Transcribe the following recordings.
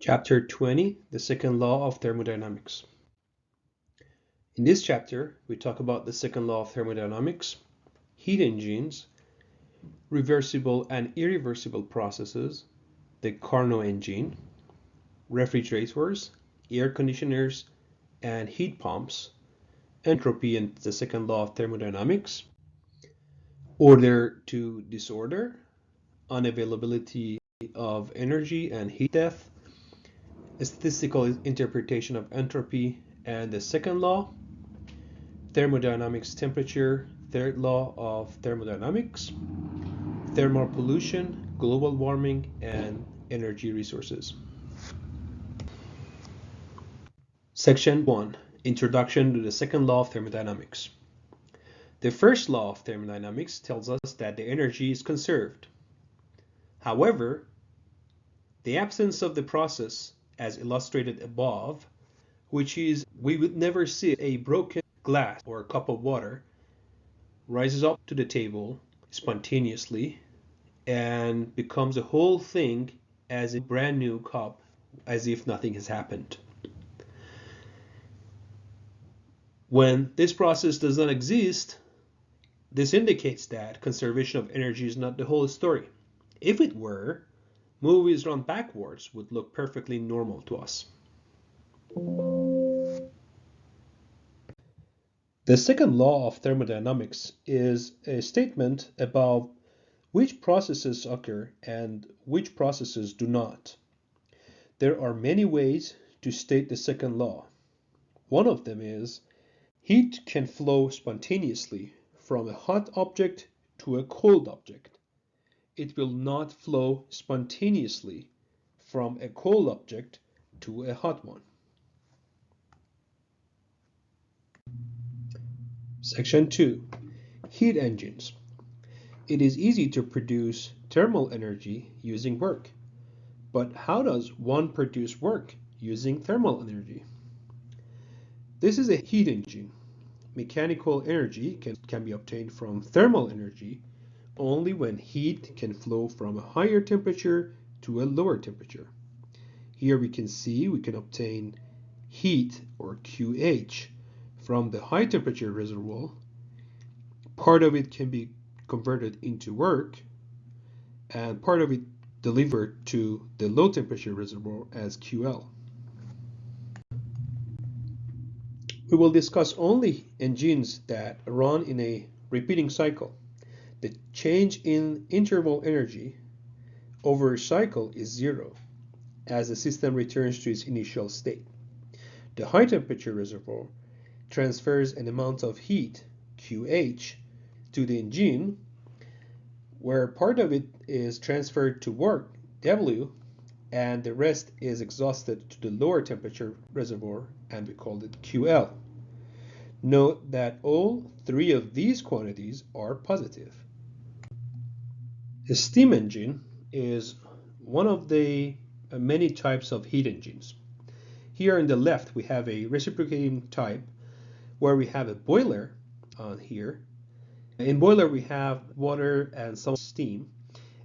Chapter 20, the second law of thermodynamics. In this chapter, we talk about the second law of thermodynamics, heat engines, reversible and irreversible processes, the Carnot engine, refrigerators, air conditioners, and heat pumps, entropy and the second law of thermodynamics, order to disorder, unavailability of energy and heat death, statistical interpretation of entropy and the second law, thermodynamics temperature, third law of thermodynamics, thermal pollution, global warming, and energy resources. Section 1, Introduction to the second law of thermodynamics. The first law of thermodynamics tells us that the energy is conserved. However, the absence of the process, as illustrated above, which is we would never see a broken glass or a cup of water, rises up to the table spontaneously and becomes a whole thing as a brand new cup, as if nothing has happened. When this process does not exist, this indicates that conservation of energy is not the whole story. If it were, movies run backwards would look perfectly normal to us. The second law of thermodynamics is a statement about which processes occur and which processes do not. There are many ways to state the second law. One of them is heat can flow spontaneously from a hot object to a cold object. It will not flow spontaneously from a cold object to a hot one. Section 2. Heat engines. It is easy to produce thermal energy using work. But how does one produce work using thermal energy? This is a heat engine. Mechanical energy can be obtained from thermal energy only when heat can flow from a higher temperature to a lower temperature. Here we can see we can obtain heat, or QH, from the high temperature reservoir. Part of it can be converted into work, and part of it delivered to the low temperature reservoir as QL. We will discuss only engines that run in a repeating cycle. The change in interval energy over a cycle is zero, as the system returns to its initial state. The high temperature reservoir transfers an amount of heat, QH, to the engine, where part of it is transferred to work, W, and the rest is exhausted to the lower temperature reservoir, and we call it QL. Note that all three of these quantities are positive. A steam engine is one of the many types of heat engines. Here on the left we have a reciprocating type where we have a boiler on here. In boiler we have water and some steam,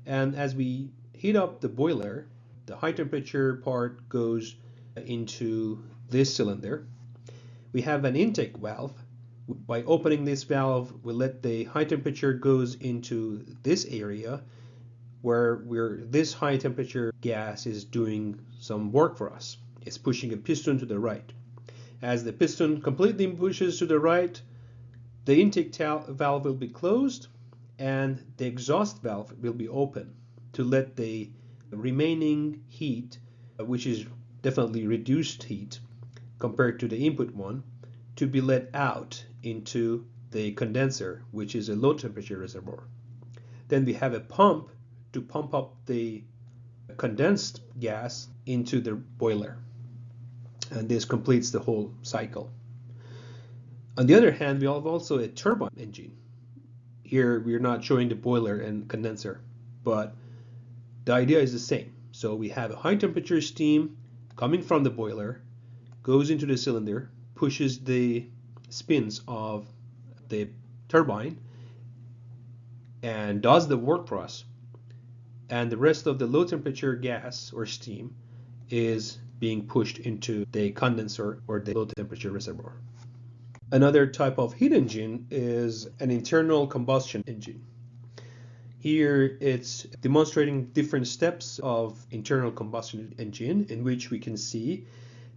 and as we heat up the boiler, the high temperature part goes into this cylinder. We have an intake valve. By opening this valve, we let the high temperature goes into this area where this high temperature gas is doing some work for us. It's pushing a piston to the right. As the piston completely pushes to the right, the intake valve will be closed and the exhaust valve will be open to let the remaining heat, which is definitely reduced heat compared to the input one, to be let out into the condenser, which is a low temperature reservoir. Then we have a pump to pump up the condensed gas into the boiler, and this completes the whole cycle. On the other hand, we have also a turbine engine. Here we're not showing the boiler and condenser, but the idea is the same. So we have a high temperature steam coming from the boiler, goes into the cylinder, pushes the spins of the turbine, and does the work for us. And the rest of the low temperature gas or steam is being pushed into the condenser or the low temperature reservoir. Another type of heat engine is an internal combustion engine. Here it's demonstrating different steps of internal combustion engine in which we can see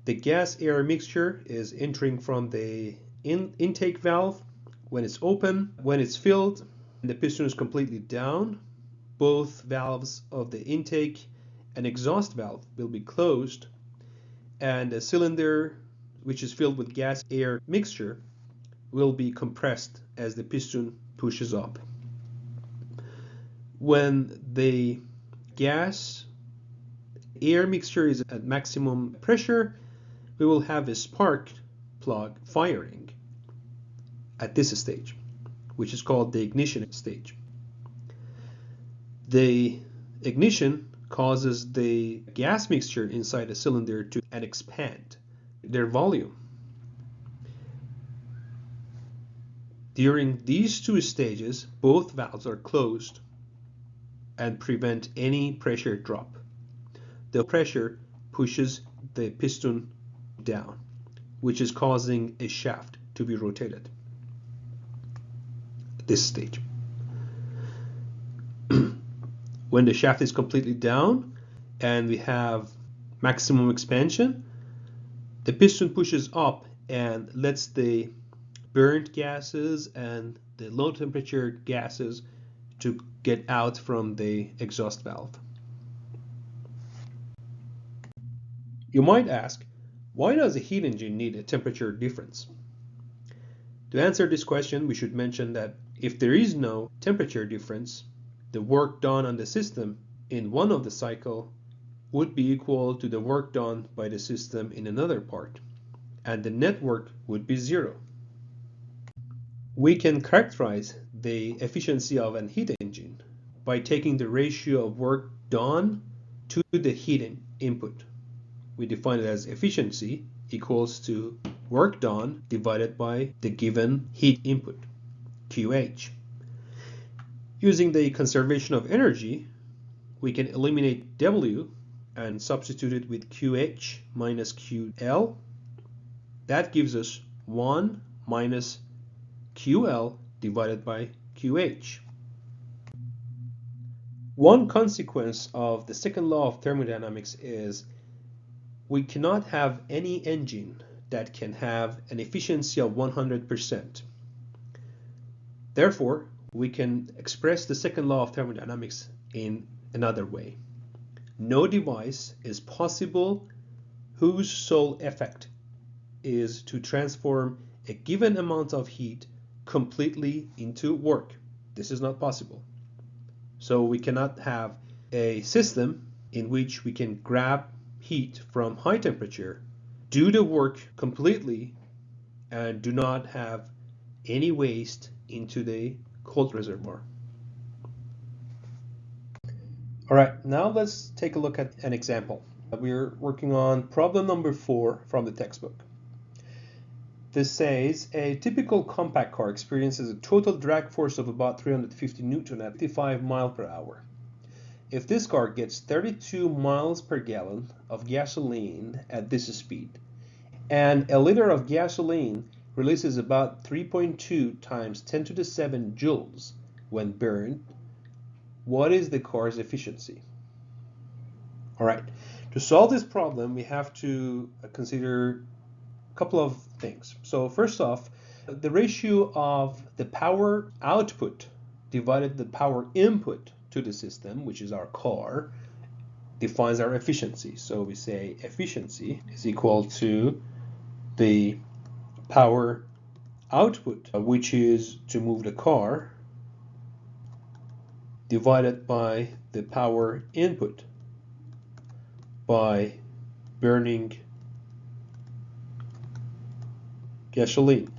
the gas-air mixture is entering from the intake valve. When it's open, when it's filled, and the piston is completely down, both valves of the intake and exhaust valve will be closed, and the cylinder, which is filled with gas-air mixture, will be compressed as the piston pushes up. When the gas-air mixture is at maximum pressure, we will have a spark plug firing at this stage, which is called the ignition stage. The ignition causes the gas mixture inside the cylinder to expand their volume. During these two stages, both valves are closed and prevent any pressure drop. The pressure pushes the piston down, which is causing a shaft to be rotated at this stage. When the shaft is completely down and we have maximum expansion, the piston pushes up and lets the burnt gases and the low temperature gases to get out from the exhaust valve. You might ask, why does a heat engine need a temperature difference? To answer this question, we should mention that if there is no temperature difference, the work done on the system in one of the cycle would be equal to the work done by the system in another part, and the net work would be zero. We can characterize the efficiency of an heat engine by taking the ratio of work done to the heat input. We define it as efficiency equals to work done divided by the given heat input, QH. Using the conservation of energy, we can eliminate W and substitute it with QH minus QL. That gives us 1 minus QL divided by QH. One consequence of the second law of thermodynamics is we cannot have any engine that can have an efficiency of 100%. Therefore, we can express the second law of thermodynamics in another way. No device is possible whose sole effect is to transform a given amount of heat completely into work. This is not possible. So we cannot have a system in which we can grab heat from high temperature, do the work completely, and do not have any waste into the cold reservoir. All right, now let's take a look at an example. We're working on problem number 4 from the textbook. This says a typical compact car experiences a total drag force of about 350 Newton at 55 miles per hour. If this car gets 32 miles per gallon of gasoline at this speed, and a liter of gasoline releases about 3.2 times 10 to the 7 joules when burned, what is the car's efficiency? All right, to solve this problem, we have to consider a couple of things. So first off, the ratio of the power output divided the power input to the system, which is our car, defines our efficiency. So we say efficiency is equal to the power output, which is to move the car, divided by the power input by burning gasoline.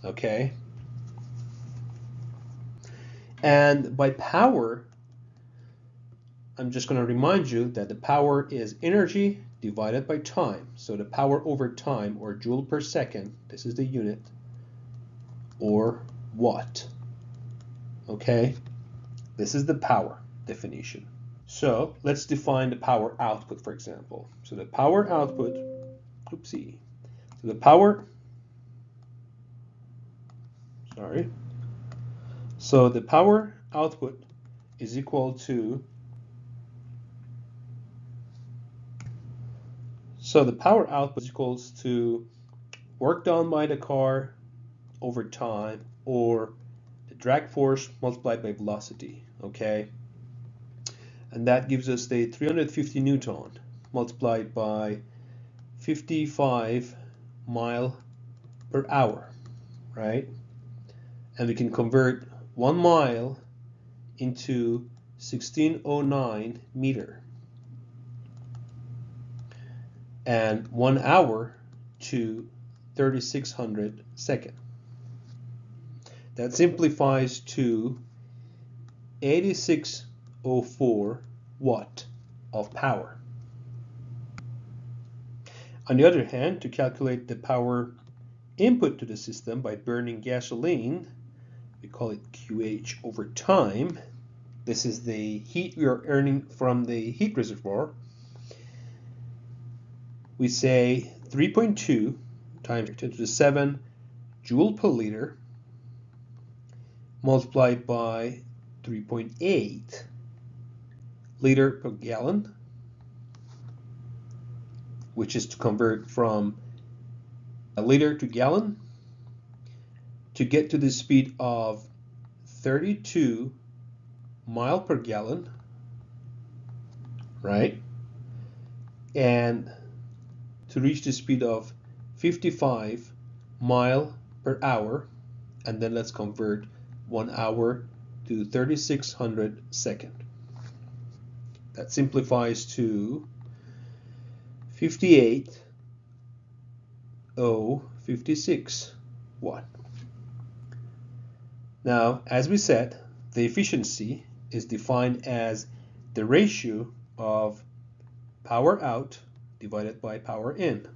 Okay? And by power, I'm just going to remind you that the power is energy divided by time. So the power over time, or joule per second, this is the unit, or watt. Okay? This is the power definition. So let's define the power output, for example. So the power output, oopsie. So the power, sorry. So the power output is equal to, work done by the car over time, or the drag force multiplied by velocity, okay? And that gives us the 350 Newton multiplied by 55 mile per hour, right? And we can convert 1 mile into 1609 meter and 1 hour to 3600 second. That simplifies to 8604 watt of power. On the other hand, to calculate the power input to the system by burning gasoline, we call it QH over time. This is the heat we are earning from the heat reservoir. We say 3.2 times 10 to the 7 joule per liter multiplied by 3.8 liter per gallon, which is to convert from a liter to gallon to get to the speed of 32 mile per gallon, right? And to reach the speed of 55 mile per hour, and then let's convert 1 hour to 3600 second. That simplifies to 58,056 watt. Now, as we said, the efficiency is defined as the ratio of power out divided by power in.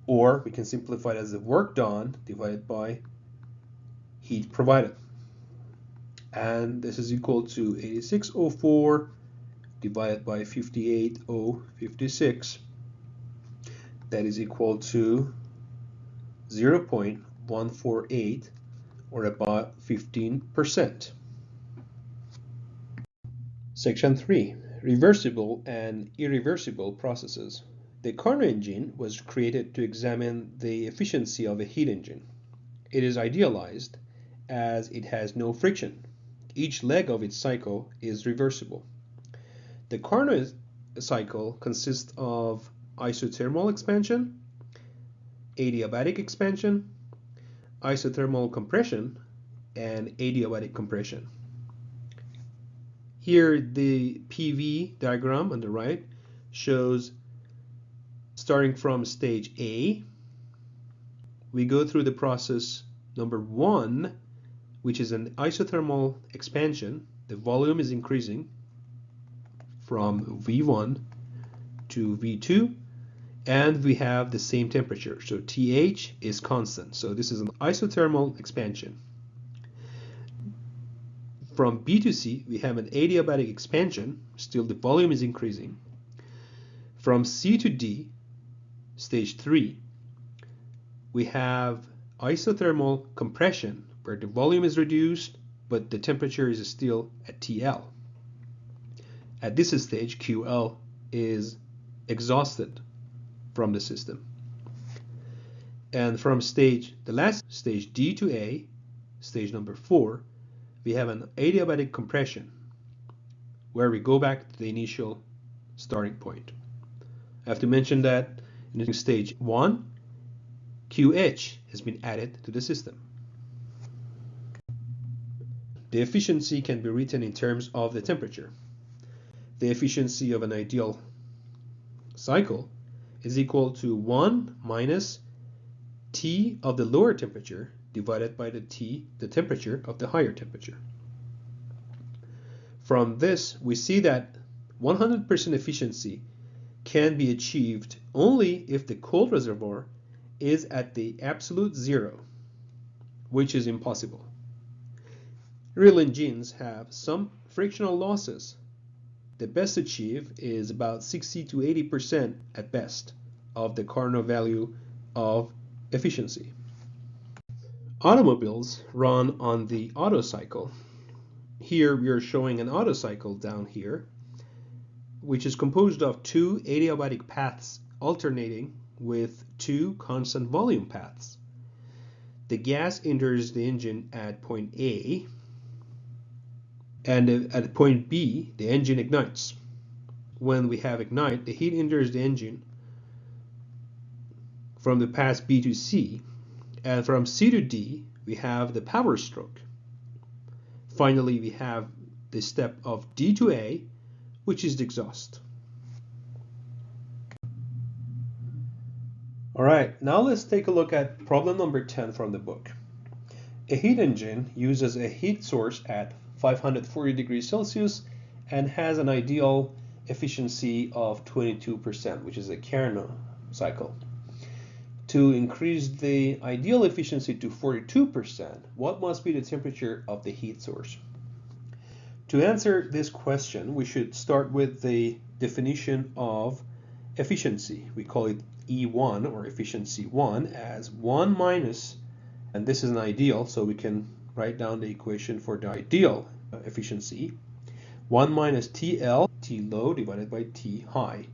Or we can simplify it as the work done divided by heat provided. And this is equal to 8604 divided by 58,056. That is equal to 0.148, or about 15%. Section 3. Reversible and irreversible processes. The Carnot engine was created to examine the efficiency of a heat engine. It is idealized as it has no friction. Each leg of its cycle is reversible. The Carnot cycle consists of isothermal expansion, adiabatic expansion, isothermal compression, and adiabatic compression. Here the PV diagram on the right shows starting from stage A, we go through the process number 1, which is an isothermal expansion. The volume is increasing from V1 to V2, and we have the same temperature, so TH is constant. So this is an isothermal expansion. From B to C, we have an adiabatic expansion. Still the volume is increasing. From C to D, stage 3, we have isothermal compression, where the volume is reduced, but the temperature is still at TL. At this stage, QL is exhausted from the system. And from the last stage, D to A, stage number 4, we have an adiabatic compression, where we go back to the initial starting point. I have to mention that in stage 1, QH has been added to the system. The efficiency can be written in terms of the temperature. The efficiency of an ideal cycle is equal to 1 minus T of the lower temperature divided by the temperature of the higher temperature. From this, we see that 100% efficiency can be achieved only if the cold reservoir is at the absolute zero, which is impossible. Real engines have some frictional losses. The best achieved is about 60 to 80% at best of the Carnot value of efficiency. Automobiles run on the Otto cycle. Here we are showing an Otto cycle down here, which is composed of two adiabatic paths alternating with two constant volume paths. The gas enters the engine at point A, and at point B, the engine ignites. When we have ignite, the heat enters the engine from the path B to C, and from C to D, we have the power stroke. Finally, we have the step of D to A, which is the exhaust. All right, now let's take a look at problem number 10 from the book. A heat engine uses a heat source at 540 degrees Celsius and has an ideal efficiency of 22%, which is a Carnot cycle. To increase the ideal efficiency to 42%, what must be the temperature of the heat source? To answer this question, we should start with the definition of efficiency. We call it E1, or efficiency 1, as 1 minus, and this is an ideal, so we can write down the equation for the ideal efficiency. 1 minus TL, T low divided by T high.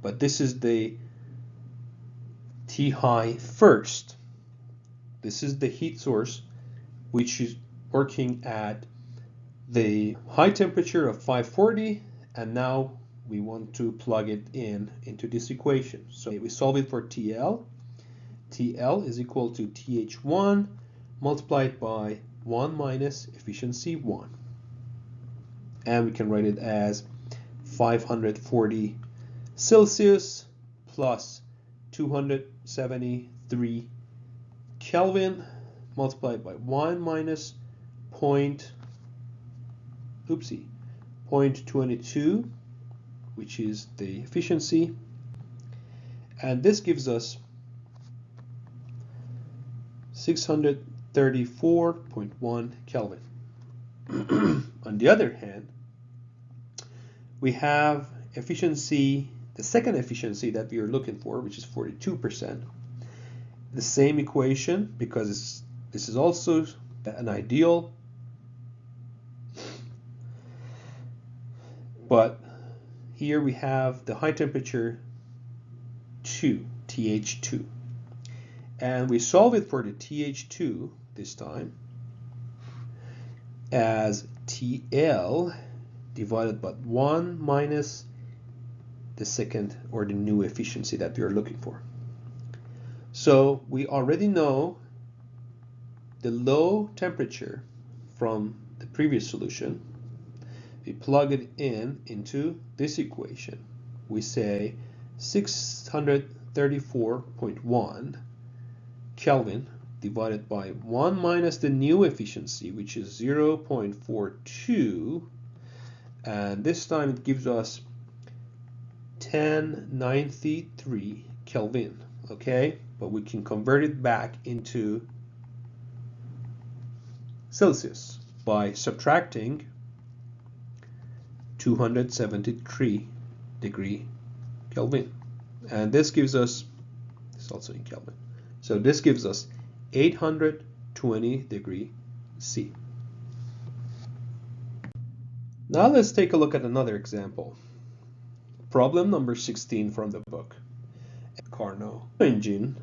But this is the T high first. This is the heat source which is working at the high temperature of 540, and now we want to plug it into this equation. So we solve it for TL. TL is equal to Th1 multiplied by 1 minus efficiency 1. And we can write it as 540 Celsius plus 273 Kelvin multiplied by 1 minus 0.22, which is the efficiency, and this gives us 634.1 Kelvin. On the other hand, we have efficiency, the second efficiency that we are looking for, which is 42%. The same equation, because this is also an ideal, but here we have the high temperature 2, Th2. And we solve it for the Th2 this time as TL divided by 1 minus the second, or the new efficiency that we are looking for. So we already know the low temperature from the previous solution. We plug it into this equation. We say 634.1 Kelvin divided by 1 minus the new efficiency, which is 0.42, and this time it gives us 1093 Kelvin, okay? But we can convert it back into Celsius by subtracting 273 degree Kelvin, and this gives us, it's also in Kelvin, so this gives us 820 degree C. Now let's take a look at another example. Problem number 16 from the book. A Carnot engine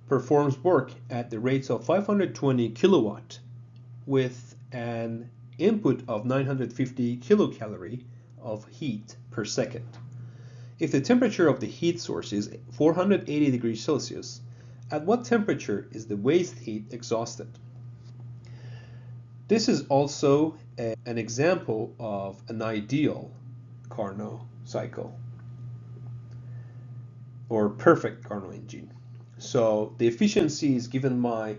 performs work at the rates of 520 kilowatt with an input of 950 kilocalorie of heat per second. If the temperature of the heat source is 480 degrees Celsius, at what temperature is the waste heat exhausted? This is also an example of an ideal Carnot cycle, or perfect Carnot engine. So the efficiency is given by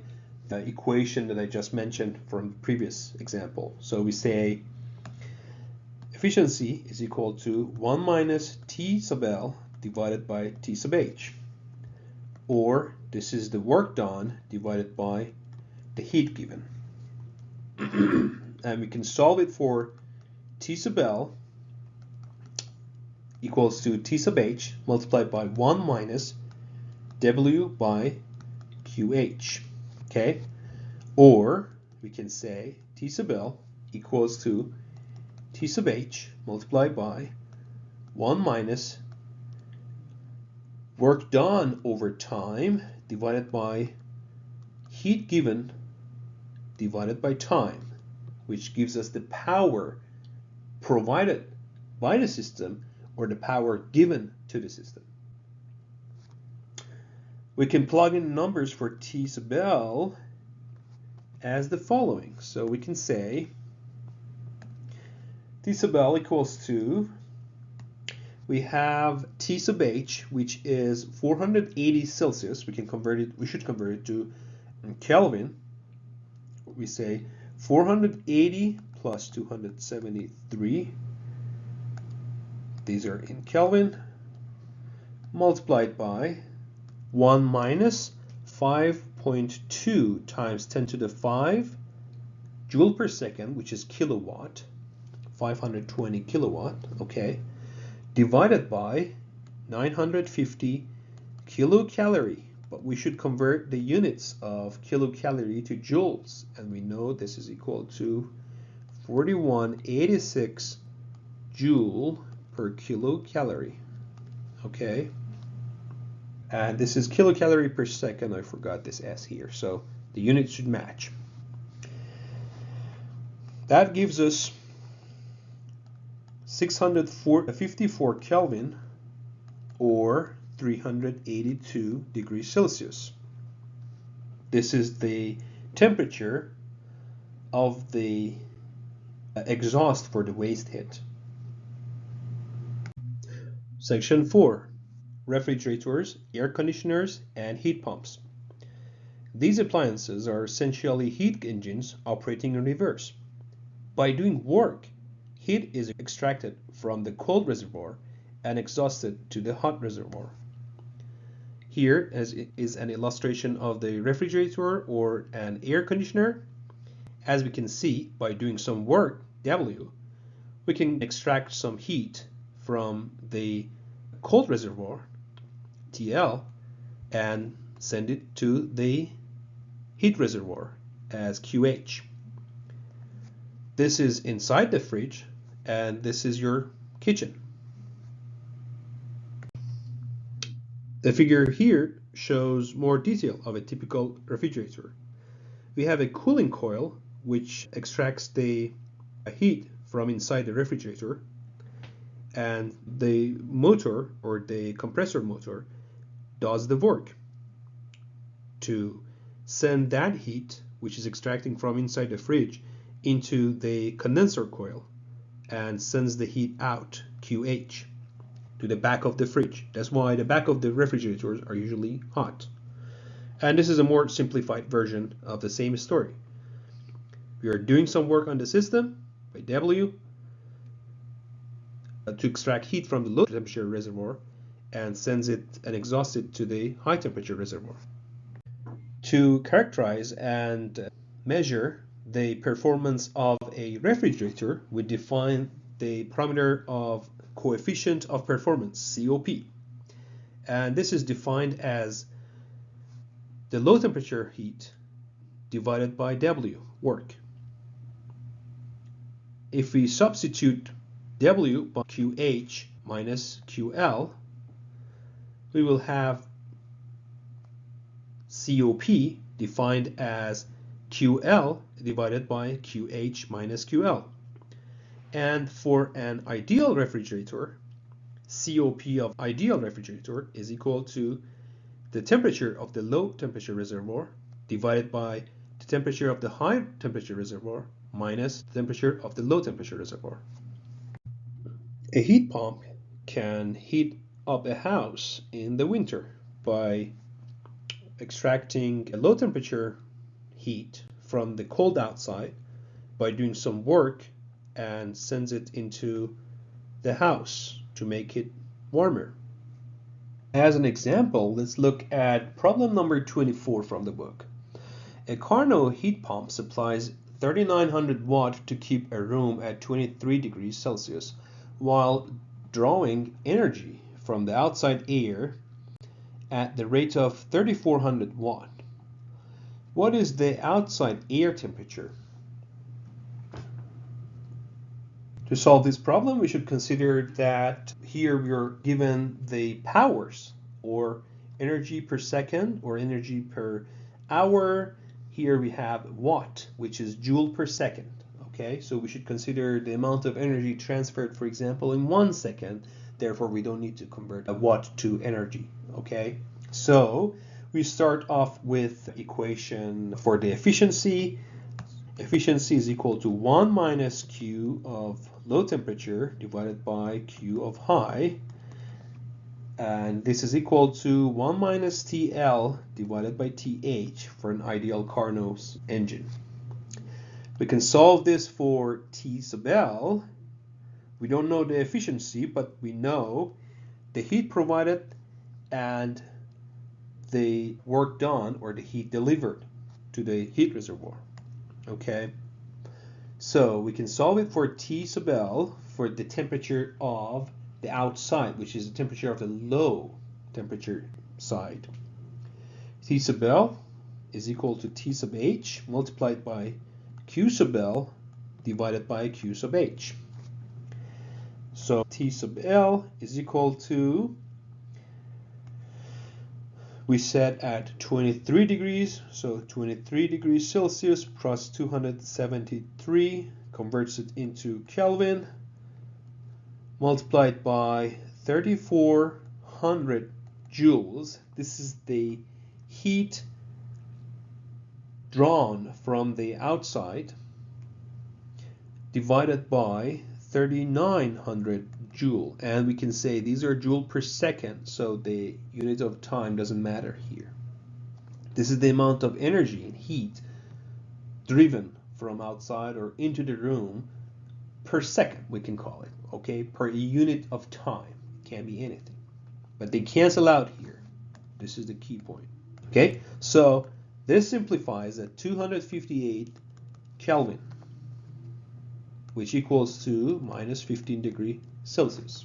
the equation that I just mentioned from the previous example. So we say efficiency is equal to 1 minus T sub L divided by T sub H, or this is the work done divided by the heat given. and we can solve it for T sub L equals to T sub H multiplied by 1 minus W by QH. Okay? Or we can say T sub L equals to T sub H multiplied by 1 minus work done over time divided by heat given divided by time, which gives us the power provided by the system or the power given to the system. We can plug in numbers for T sub L as the following. So we can say T sub L equals to, we have T sub H, which is 480 Celsius. We should convert it to Kelvin. We say 480 plus 273. These are in Kelvin, multiplied by 1 minus 5.2 times 10 to the 5 joule per second, which is kilowatt, 520 kilowatt, okay, divided by 950 kilocalorie. But we should convert the units of kilocalorie to joules, and we know this is equal to 4186 joule per kilocalorie. Okay, and this is kilocalorie per second. I forgot this S here, so the units should match. That gives us 654 Kelvin, or 382 degrees Celsius. This is the temperature of the exhaust for the waste heat. Section 4. Refrigerators, air conditioners, and heat pumps. These appliances are essentially heat engines operating in reverse. By doing work, heat is extracted from the cold reservoir and exhausted to the hot reservoir. Here is an illustration of the refrigerator or an air conditioner. As we can see, by doing some work, W, we can extract some heat from the cold reservoir, TL, and send it to the heat reservoir as QH. This is inside the fridge, and this is your kitchen. The figure here shows more detail of a typical refrigerator. We have a cooling coil which extracts the heat from inside the refrigerator, and the motor or the compressor motor does the work to send that heat, which is extracting from inside the fridge, into the condenser coil and sends the heat out, QH, to the back of the fridge. That's why the back of the refrigerators are usually hot. And this is a more simplified version of the same story. We are doing some work on the system by W to extract heat from the low temperature reservoir and sends it and exhausts it to the high temperature reservoir. To characterize and measure the performance of a refrigerator, we define the parameter of coefficient of performance, COP. And this is defined as the low temperature heat divided by W, work. If we substitute W by QH minus QL, we will have COP defined as QL divided by QH minus QL. And for an ideal refrigerator, COP of ideal refrigerator is equal to the temperature of the low temperature reservoir divided by the temperature of the high temperature reservoir minus the temperature of the low temperature reservoir. A heat pump can heat up a house in the winter by extracting a low temperature heat from the cold outside by doing some work and sends it into the house to make it warmer. As an example, let's look at problem number 24 from the book. A Carnot heat pump supplies 3,900 watt to keep a room at 23 degrees Celsius while drawing energy from the outside air at the rate of 3,400 watt. What is the outside air temperature? To solve this problem, we should consider that here we are given the powers, or energy per second or energy per hour. Here we have watt, which is joule per second. Okay, so we should consider the amount of energy transferred, for example, in 1 second. Therefore, we don't need to convert a watt to energy. Okay, so we start off with equation for the efficiency. Efficiency is equal to 1 minus Q of low temperature divided by Q of high. And this is equal to 1 minus TL divided by TH for an ideal Carnot engine. We can solve this for T sub L. We don't know the efficiency, but we know the heat provided and the work done, or the heat delivered to the heat reservoir. Okay, so we can solve it for T sub L for the temperature of the outside, which is the temperature of the low temperature side. T sub L is equal to T sub H multiplied by Q sub L divided by Q sub H. So T sub L is equal to, we set at 23 degrees, so 23 degrees Celsius plus 273 converts it into Kelvin, multiplied by 3,400 joules. This is the heat drawn from the outside, divided by 3,900 joule, and we can say these are joule per second, so the unit of time doesn't matter here. This is the amount of energy and heat driven from outside or into the room per second, we can call it, okay, per unit of time. It can be anything, but they cancel out here. This is the key point. Okay, so this simplifies at 258 Kelvin, which equals to minus 15 degrees Celsius.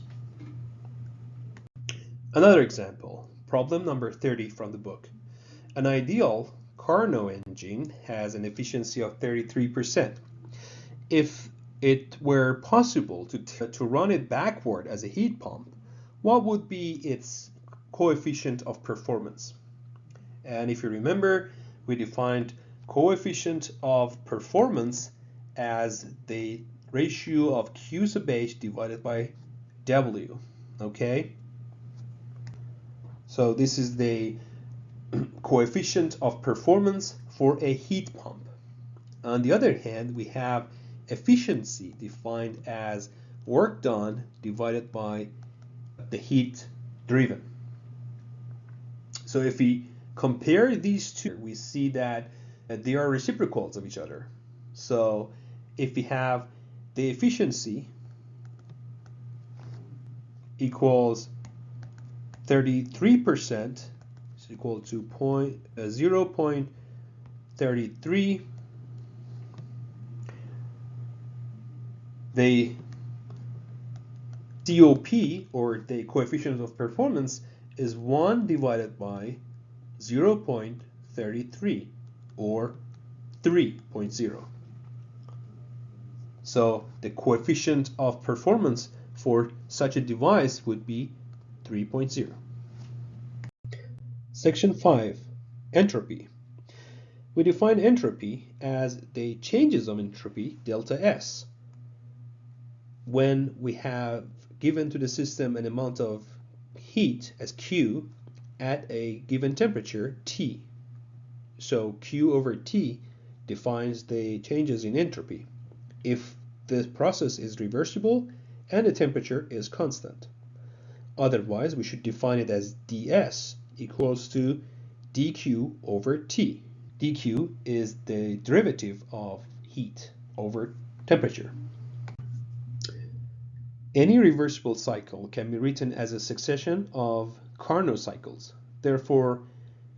Another example, problem number 30 from the book. An ideal Carnot engine has an efficiency of 33%. If it were possible to run it backward as a heat pump, what would be its coefficient of performance? And if you remember, we defined coefficient of performance as the ratio of Q sub H divided by W. Okay, so this is the coefficient of performance for a heat pump. On the other hand, we have efficiency defined as work done divided by the heat driven. So if we compare these two, we see that they are reciprocals of each other. So if we have the efficiency equals 33%, is equal to 0.33, the COP, or the coefficient of performance, is 1 divided by 0.33, or 3.0. So the coefficient of performance for such a device would be 3.0. Section 5, entropy. We define entropy as the changes of entropy, delta S, when we have given to the system an amount of heat as Q at a given temperature, T. So Q over T defines the changes in entropy if the process is reversible and the temperature is constant. Otherwise, we should define it as ds equals to dq over T. dq is the derivative of heat over temperature. Any reversible cycle can be written as a succession of Carnot cycles. Therefore,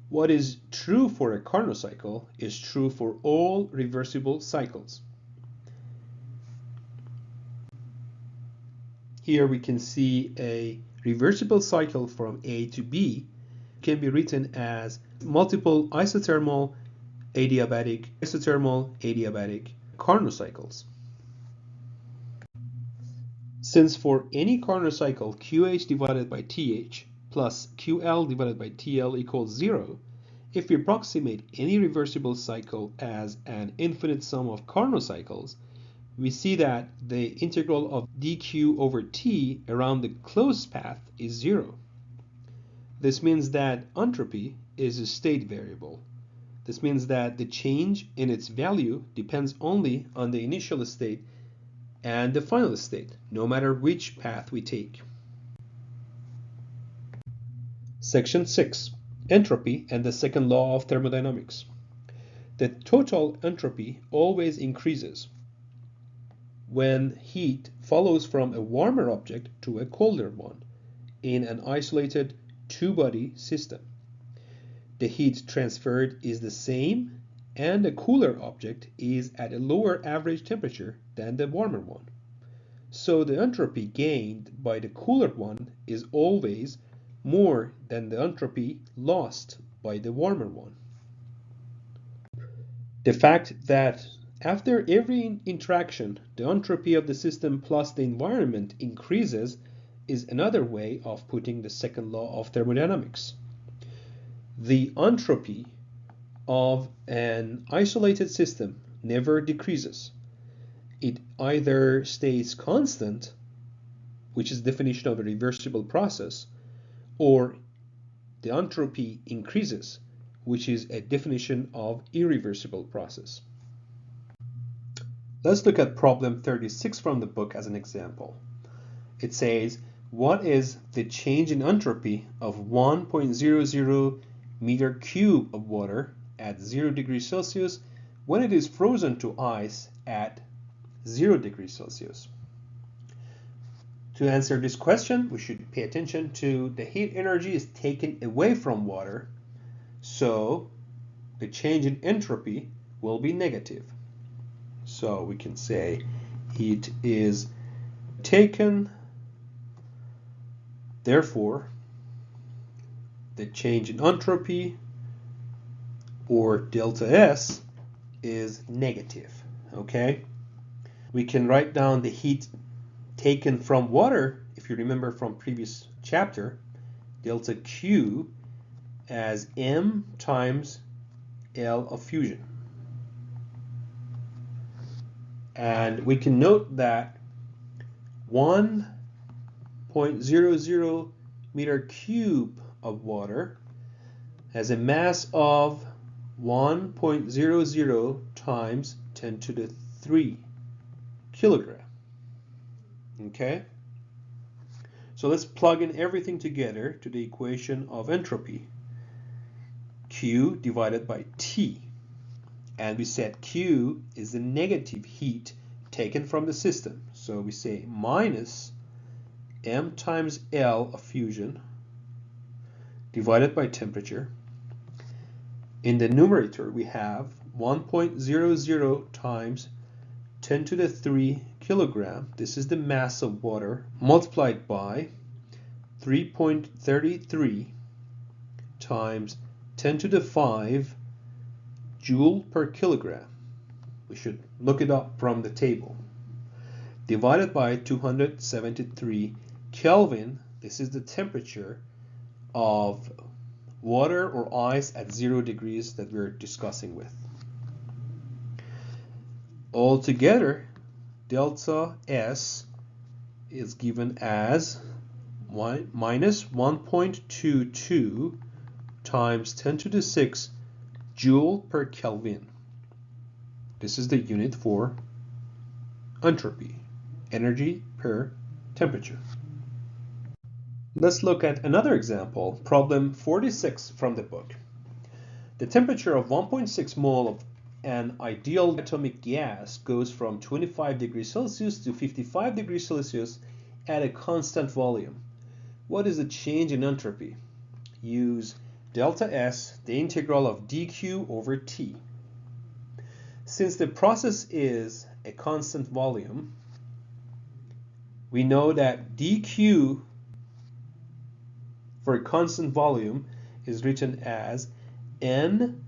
What is true for a Carnot cycle is true for all reversible cycles. Here we can see a reversible cycle from A to B can be written as multiple isothermal adiabatic Carnot cycles. Since for any Carnot cycle QH divided by TH plus QL divided by TL equals 0, if we approximate any reversible cycle as an infinite sum of Carnot cycles, we see that the integral of dq over t around the closed path is 0. This means that entropy is a state variable. This means that the change in its value depends only on the initial state and the final state, no matter which path we take. Section 6. Entropy and the second law of thermodynamics. The total entropy always increases when heat follows from a warmer object to a colder one in an isolated two-body system. The heat transferred is the same and the cooler object is at a lower average temperature than the warmer one. So the entropy gained by the cooler one is always more than the entropy lost by the warmer one. The fact that after every interaction, the entropy of the system plus the environment increases is another way of putting the second law of thermodynamics. The entropy of an isolated system never decreases. It either stays constant, which is the definition of a reversible process, or the entropy increases, which is a definition of irreversible process. Let's look at problem 36 from the book as an example. It says, what is the change in entropy of 1.00 meter cube of water at 0 degrees Celsius when it is frozen to ice at 0 degrees Celsius? To answer this question, we should pay attention to the heat energy is taken away from water, so the change in entropy will be negative. So we can say heat is taken, therefore the change in entropy, or delta S, is negative. Okay? We can write down the heat taken from water, if you remember from previous chapter, delta Q, as M times L of fusion. And we can note that 1.00 meter cube of water has a mass of 1.00 times 10 to the 3 kilogram. Okay? So let's plug in everything together to the equation of entropy. Q divided by T. And we said Q is the negative heat taken from the system. So we say minus M times L of fusion divided by temperature. In the numerator, we have 1.00 times 10 to the 3 kilogram. This is the mass of water multiplied by 3.33 times 10 to the 5 joule per kilogram. We should look it up from the table. Divided by 273 Kelvin. This is the temperature of water or ice at 0 degrees that we're discussing with. Altogether, delta S is given as minus 1.22 times 10 to the 6 joule per Kelvin. This is the unit for entropy, energy per temperature. Let's look at another example, problem 46 from the book. The temperature of 1.6 mole of an ideal atomic gas goes from 25 degrees Celsius to 55 degrees Celsius at a constant volume. What is the change in entropy? Use delta S, the integral of dq over t. Since the process is a constant volume, we know that dq for a constant volume is written as n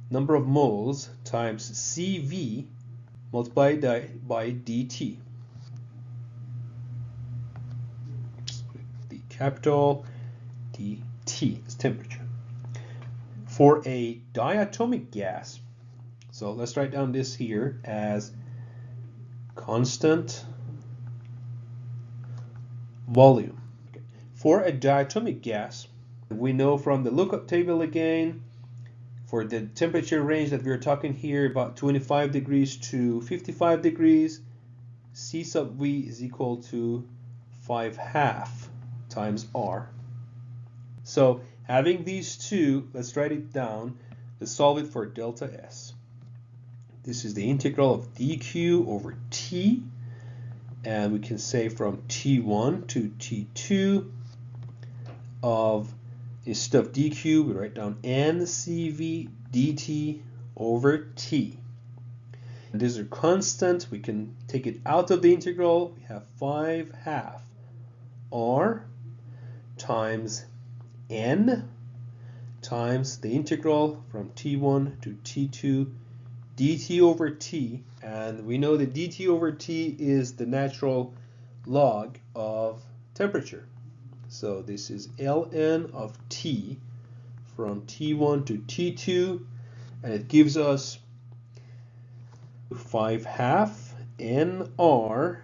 number of moles times Cv multiplied by dt. The capital dt is temperature. For a diatomic gas, so let's write down this here as constant volume. Okay. For a diatomic gas, we know from the lookup table again, for the temperature range that we're talking here, about 25 degrees to 55 degrees, C sub V is equal to 5/2 times R. So having these two, let's write it down. Let's solve it for delta S. This is the integral of dq over t, and we can say from T1 to T2 of, instead of dq, we write down ncv dt over t. And these are constant. We can take it out of the integral. We have 5/2 R times n times the integral from T1 to T2 dt over t, and we know that dt over t is the natural log of temperature. So this is ln of t from T1 to T2, and it gives us 5/2 nr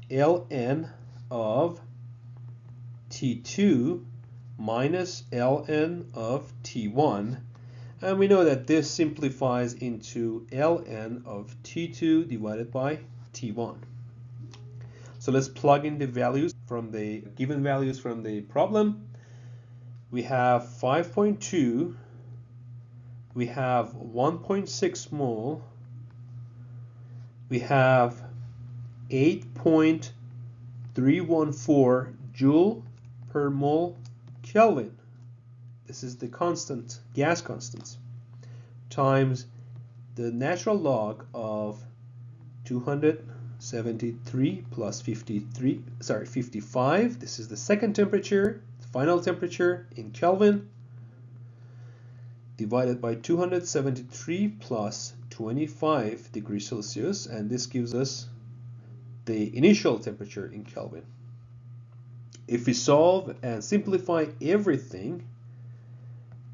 ln of T2 minus ln of T1, and we know that this simplifies into ln of T2 divided by T1. So let's plug in the values from the given values from the problem. We have 5.2, we have 1.6 mole, we have 8.314 joule per mole Kelvin. This is the constant, gas constants, times the natural log of 273 plus 55. This is the second temperature, the final temperature in Kelvin, divided by 273 plus 25 degrees Celsius, and this gives us the initial temperature in Kelvin. If we solve and simplify everything,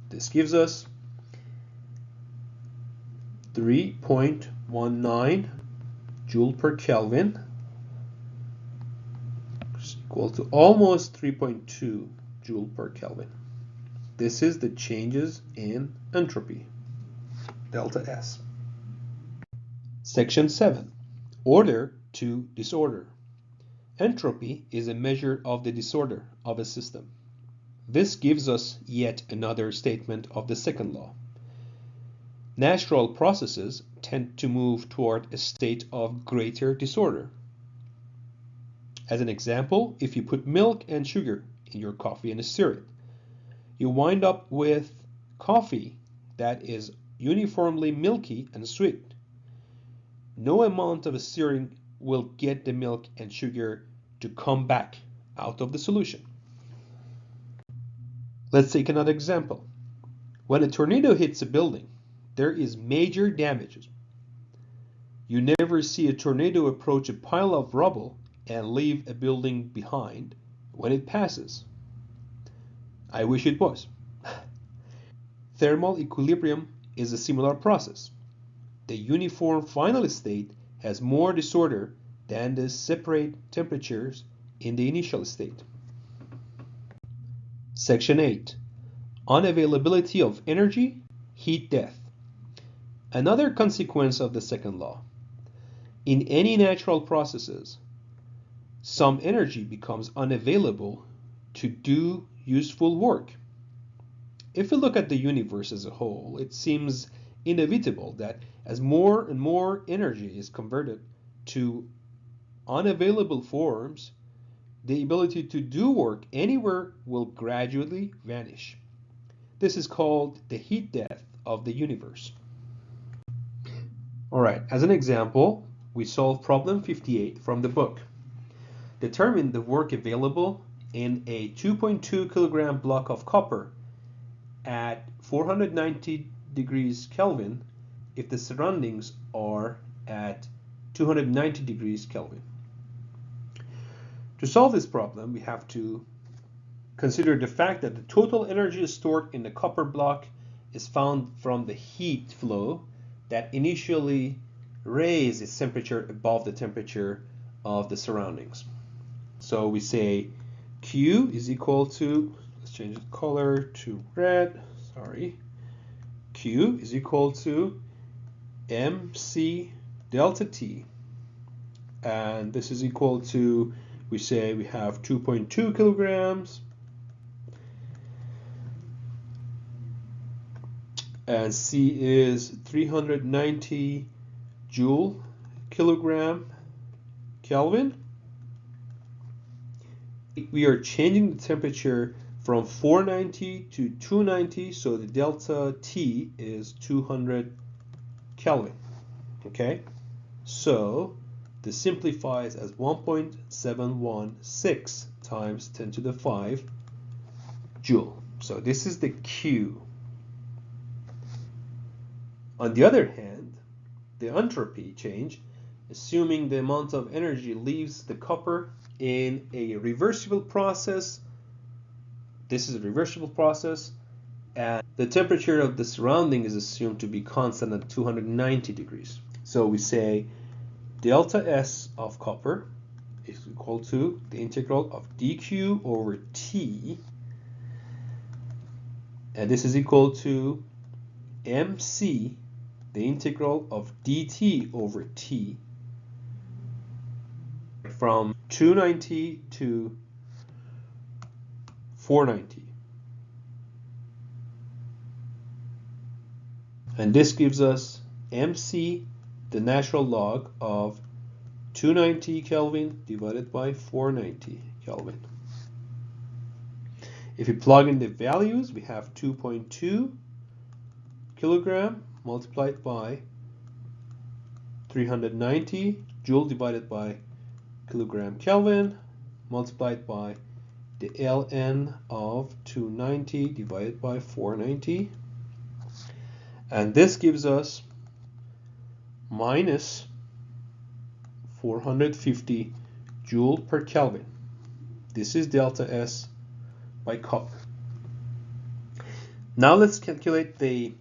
this gives us 3.19 joule per Kelvin, which is equal to almost 3.2 joule per Kelvin. This is the changes in entropy, delta S. Section 7. Order to disorder. Entropy is a measure of the disorder of a system. This gives us yet another statement of the second law. Natural processes tend to move toward a state of greater disorder. As an example, if you put milk and sugar in your coffee and stir it, you wind up with coffee that is uniformly milky and sweet. No amount of stirring will get the milk and sugar to come back out of the solution. Let's take another example. When a tornado hits a building, there is major damages. You never see a tornado approach a pile of rubble and leave a building behind when it passes. I wish it was. Thermal equilibrium is a similar process. The uniform final state has more disorder than the separate temperatures in the initial state. Section 8. Unavailability of energy, heat death. Another consequence of the second law. In any natural processes, some energy becomes unavailable to do useful work. If we look at the universe as a whole, it seems inevitable that as more and more energy is converted to unavailable forms, the ability to do work anywhere will gradually vanish. This is called the heat death of the universe. Alright, as an example, we solve problem 58 from the book. Determine the work available in a 2.2 kilogram block of copper at 490 degrees Kelvin if the surroundings are at 290 degrees Kelvin. To solve this problem, we have to consider the fact that the total energy stored in the copper block is found from the heat flow that initially raised its temperature above the temperature of the surroundings. So we say Q is equal to, let's change the color to red, sorry. Q is equal to MC delta T. And this is equal to, we say we have 2.2 kilograms. And C is 390 joule kilogram Kelvin. We are changing the temperature from 490 to 290, so the delta T is 200 Kelvin. Okay, so this simplifies as 1.716 times 10 to the 5 joule. So this is the Q. On the other hand, the entropy change, assuming the amount of energy leaves the copper in a reversible process, this is a reversible process, and the temperature of the surrounding is assumed to be constant at 290 degrees. So we say delta S of copper is equal to the integral of dq over T, and this is equal to mc, the integral of dt over T, from 290 to 490. And this gives us mc, the natural log of 290 Kelvin divided by 490 Kelvin. If we plug in the values, we have 2.2 kilogram multiplied by 390 joule divided by kilogram Kelvin multiplied by the ln of 290 divided by 490, and this gives us minus 450 joule per Kelvin. This is delta S by copper. Now let's calculate the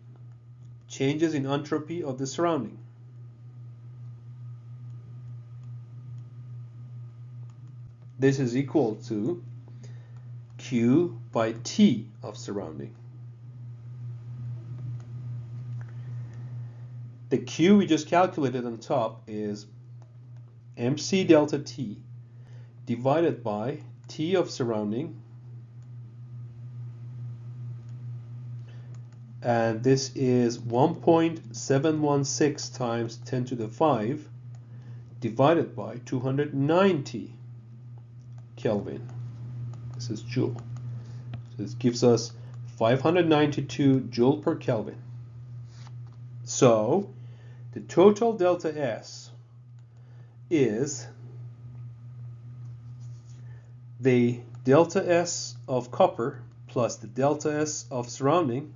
changes in entropy of the surrounding. This is equal to Q by T of surrounding. The Q we just calculated on top is MC delta T divided by T of surrounding, and this is 1.716 times 10 to the 5 divided by 290 Kelvin. This is joule. So this gives us 592 joule per Kelvin. So the total delta S is the delta S of copper plus the delta S of surrounding.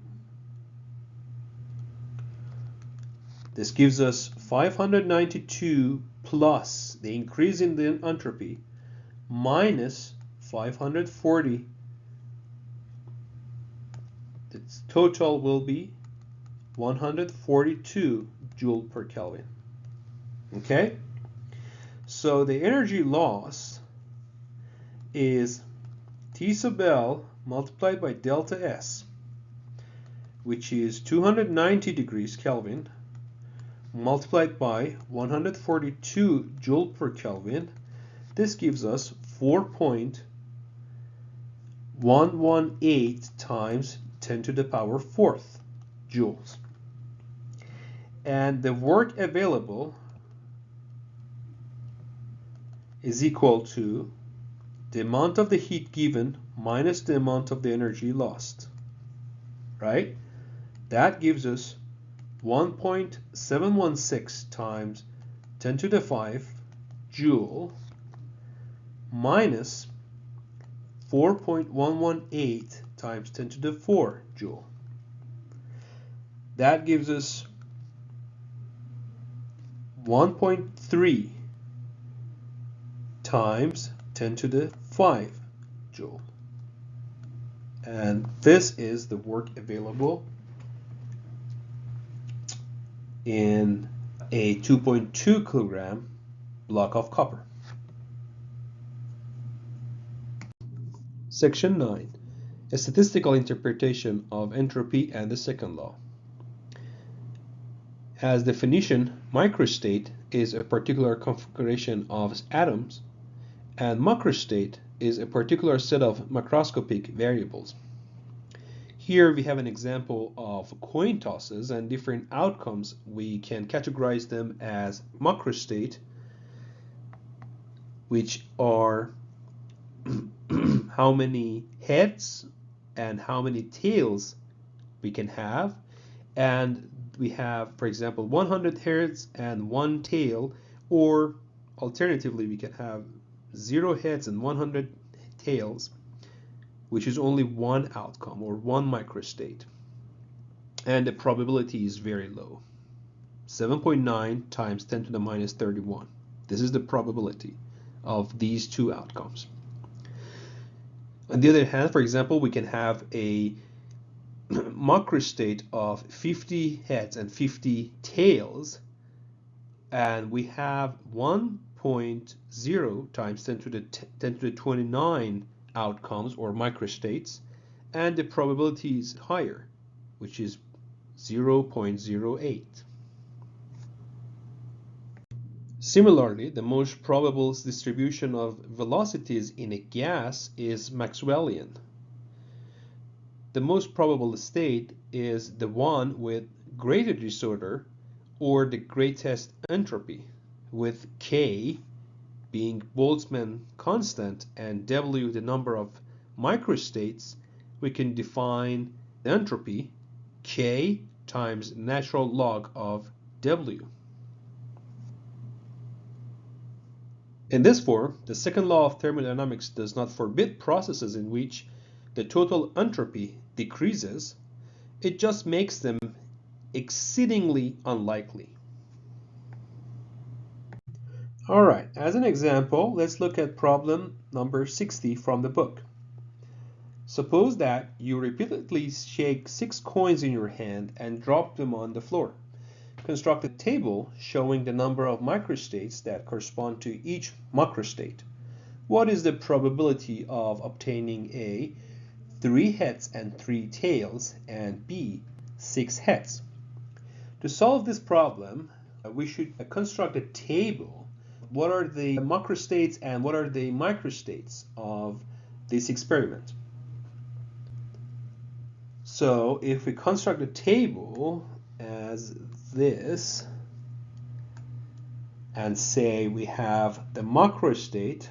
This gives us 592 plus the increase in the entropy minus 540. Its total will be 142 joule per Kelvin. Okay? So the energy loss is T sub L multiplied by delta S, which is 290 degrees Kelvin, multiplied by 142 joule per Kelvin. This gives us 4.118 times 10 to the power 4th joules. And the work available is equal to the amount of the heat given minus the amount of the energy lost. right? That gives us 1.716 times 10 to the 5 joule minus 4.118 times 10 to the 4 joule. That gives us 1.3 times 10 to the 5 joule. And this is the work available in a 2.2 kilogram block of copper. Section 9. A statistical interpretation of entropy and the second law. As definition, microstate is a particular configuration of atoms, and macrostate is a particular set of macroscopic variables. Here we have an example of coin tosses and different outcomes. We can categorize them as macrostate, which are how many heads and how many tails we can have, and we have, for example, 100 heads and 1 tail, or alternatively we can have 0 heads and 100 tails, which is only one outcome or one microstate, and the probability is very low, 7.9 times 10 to the minus 31. This is the probability of these two outcomes. On the other hand, for example, we can have a macrostate of 50 heads and 50 tails, and we have 1.0 times 10 to the 29 outcomes or microstates, and the probability is higher, which is 0.08. Similarly, the most probable distribution of velocities in a gas is Maxwellian. The most probable state is the one with greatest disorder or the greatest entropy, with K being Boltzmann constant and W the number of microstates. We can define the entropy K times natural log of W. In this form, the second law of thermodynamics does not forbid processes in which the total entropy decreases. It just makes them exceedingly unlikely. Alright, as an example, let's look at problem number 60 from the book. Suppose that you repeatedly shake 6 coins in your hand and drop them on the floor. Construct a table showing the number of microstates that correspond to each macrostate. What is the probability of obtaining A, 3 heads and 3 tails, and B, 6 heads? To solve this problem, we should construct a table. What are the macrostates and what are the microstates of this experiment? So if we construct a table as this and say we have the macrostate,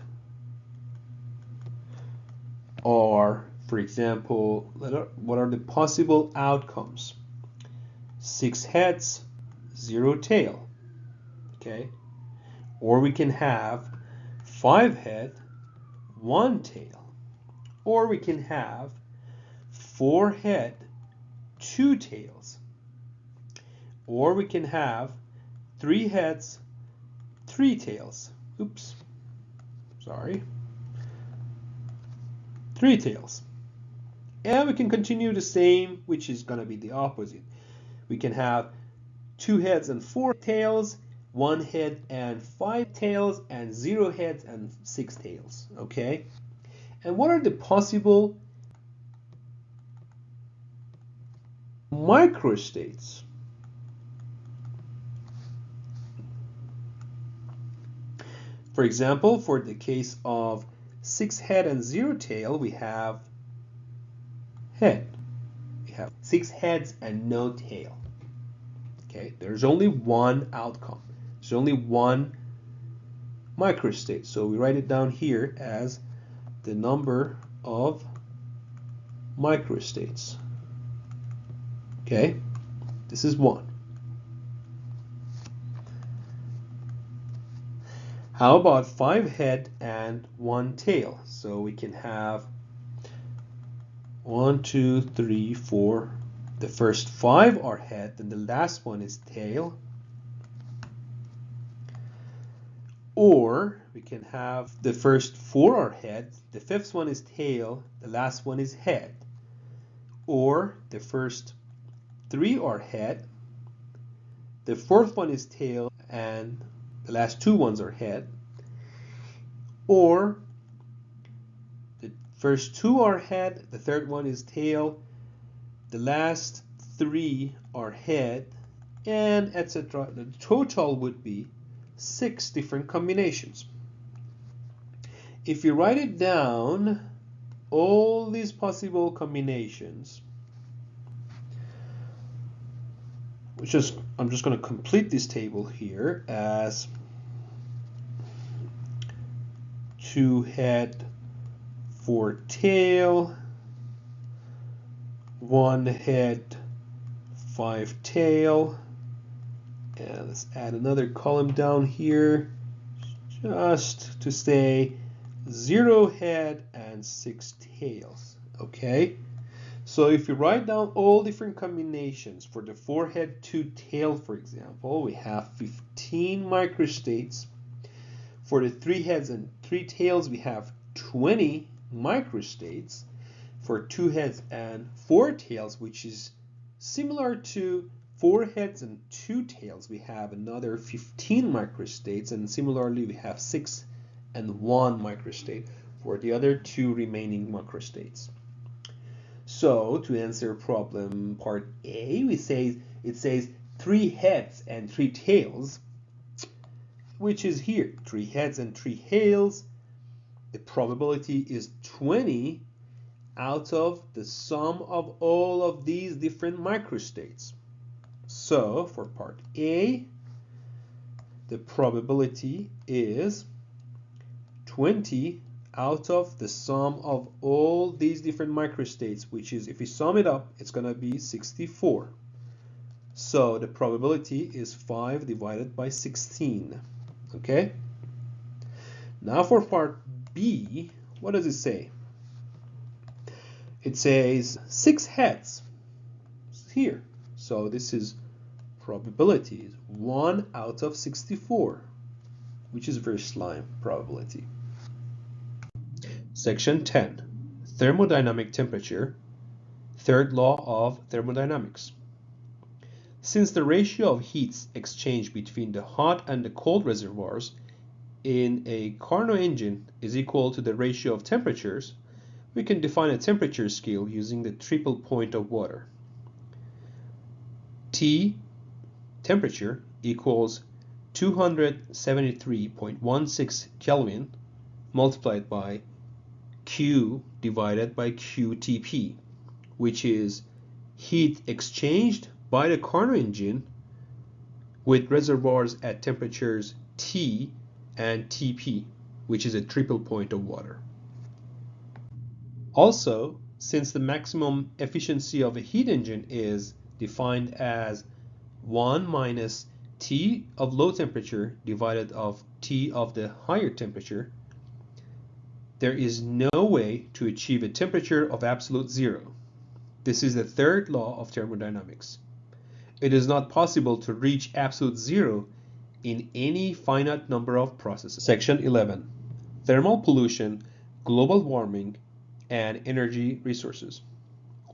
or for example, what are the possible outcomes? 6 heads, 0 tail, okay? Or we can have 5 head, 1 tail, or we can have 4 head, 2 tails, or we can have 3 heads, 3 tails. Oops, sorry. 3 tails. And we can continue the same, which is going to be the opposite. We can have 2 heads and 4 tails, 1 head and 5 tails, and 0 heads and 6 tails. Okay? And what are the possible microstates? For example, for the case of 6 head and 0 tail, we have head. We have 6 heads and no tail. Okay, there's only one outcome. There's only one microstate. So we write it down here as the number of microstates. Okay, this is 1. How about 5 head and 1 tail? So we can have 1, 2, 3, 4. The first 5 are head, and the last one is tail. Or we can have the first 4 are head, the fifth one is tail, the last one is head. Or the first 3 are head, the fourth one is tail, and the last 2 ones are head. Or the first 2 are head, the third one is tail, the last 3 are head, and etc. The total would be 6 different combinations. If you write it down, all these possible combinations, I'm just going to complete this table here as 2 head, 4 tail, 1 head, 5 tail, and let's add another column down here just to say 0 head and 6 tails. Okay, so if you write down all different combinations for the 4 head 2 tail, for example, we have 15 microstates. For the 3 heads and 3 tails, we have 20 microstates. For 2 heads and 4 tails, which is similar to 4 heads and 2 tails, we have another 15 microstates, and similarly we have 6 and 1 microstate for the other 2 remaining microstates. So to answer problem part A, it says 3 heads and 3 tails, which is here, 3 heads and 3 tails. The probability is 20 out of the sum of all of these different microstates. So for part A, the probability is 20 out of the sum of all these different microstates, which is, if we sum it up, it's going to be 64. So the probability is 5 divided by 16. Okay? Now for part B, what does it say? It says 6 heads here. So this is probability, 1 out of 64, which is very slim probability. Section 10, Thermodynamic Temperature, third law of thermodynamics. Since the ratio of heats exchanged between the hot and the cold reservoirs in a Carnot engine is equal to the ratio of temperatures, we can define a temperature scale using the triple point of water. T temperature equals 273.16 Kelvin multiplied by Q divided by QTP, which is heat exchanged by the Carnot engine with reservoirs at temperatures T and Tp, which is a triple point of water. Also, since the maximum efficiency of a heat engine is defined as 1 minus T of low temperature divided of T of the higher temperature, there is no way to achieve a temperature of absolute zero. This is the third law of thermodynamics. It is not possible to reach absolute zero in any finite number of processes. Section 11. Thermal pollution, global warming, and energy resources.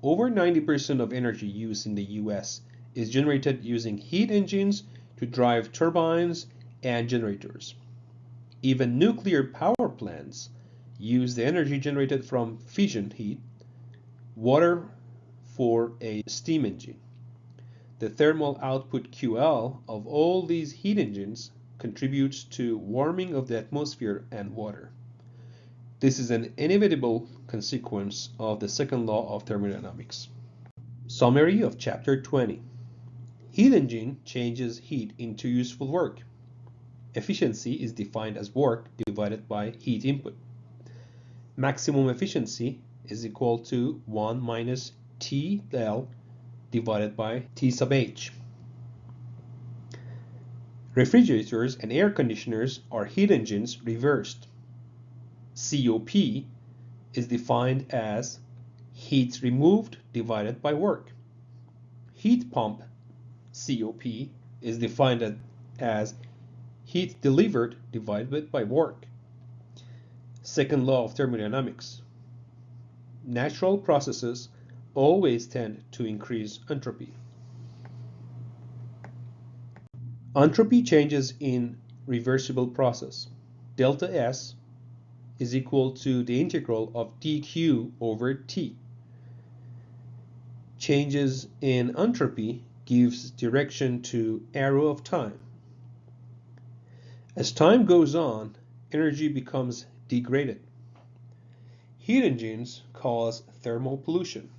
Over 90% of energy used in the US is generated using heat engines to drive turbines and generators. Even nuclear power plants use the energy generated from fission heat, water for a steam engine. The thermal output QL of all these heat engines contributes to warming of the atmosphere and water. This is an inevitable consequence of the second law of thermodynamics. Summary of Chapter 20. Heat engine changes heat into useful work. Efficiency is defined as work divided by heat input. Maximum efficiency is equal to 1 minus TL divided by T sub H. Refrigerators and air conditioners are heat engines reversed. COP is defined as heat removed divided by work. Heat pump COP is defined as heat delivered divided by work. Second law of thermodynamics. Natural processes always tend to increase entropy. Entropy changes in reversible process. Delta S is equal to the integral of dq over T. Changes in entropy gives direction to arrow of time. As time goes on, energy becomes degraded. Heat engines cause thermal pollution.